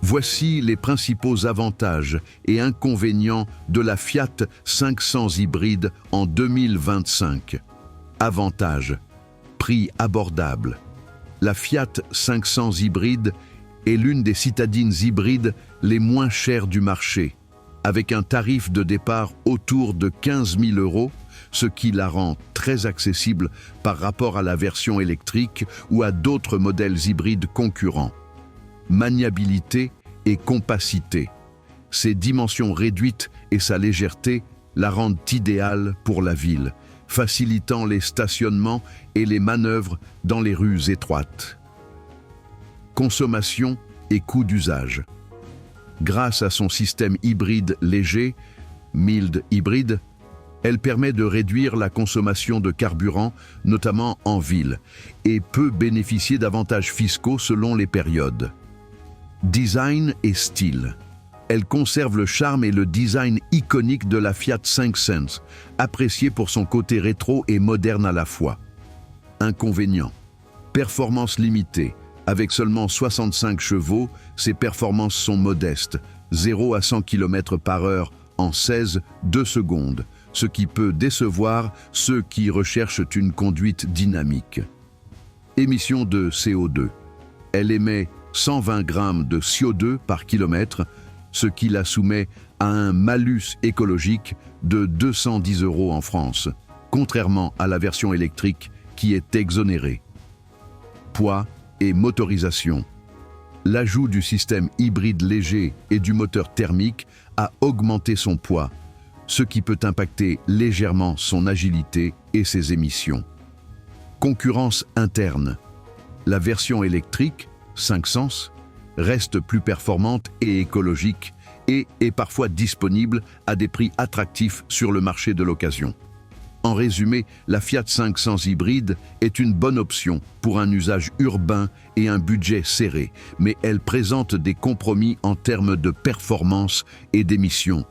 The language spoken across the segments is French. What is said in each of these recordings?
Voici les principaux avantages et inconvénients de la Fiat 500 hybride en 2025. Avantages. Prix abordable. La Fiat 500 hybride est l'une des citadines hybrides les moins chères du marché, avec un tarif de départ autour de 15 000 €, ce qui la rend très accessible par rapport à la version électrique ou à d'autres modèles hybrides concurrents. Maniabilité et compacité. Ses dimensions réduites et sa légèreté la rendent idéale pour la ville, facilitant les stationnements et les manœuvres dans les rues étroites. Consommation et coût d'usage. Grâce à son système hybride léger, mild hybride, elle permet de réduire la consommation de carburant, notamment en ville, et peut bénéficier d'avantages fiscaux selon les périodes. Design et style. Elle conserve le charme et le design iconique de la Fiat 500, appréciée pour son côté rétro et moderne à la fois. Inconvénients. Performance limitée. Avec seulement 65 chevaux, ses performances sont modestes, 0 à 100 km/h en 16,2 secondes, ce qui peut décevoir ceux qui recherchent une conduite dynamique. Émissions de CO2. Elle émet 120 grammes de CO2 par kilomètre, ce qui la soumet à un malus écologique de 210 € en France, contrairement à la version électrique qui est exonérée. Poids et motorisation. L'ajout du système hybride léger et du moteur thermique a augmenté son poids, ce qui peut impacter légèrement son agilité et ses émissions. Concurrence interne. La version électrique 500 reste plus performante et écologique et est parfois disponible à des prix attractifs sur le marché de l'occasion. En résumé, la Fiat 500 hybride est une bonne option pour un usage urbain et un budget serré, mais elle présente des compromis en termes de performance et d'émissions.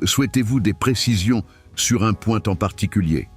Souhaitez-vous des précisions sur un point en particulier ?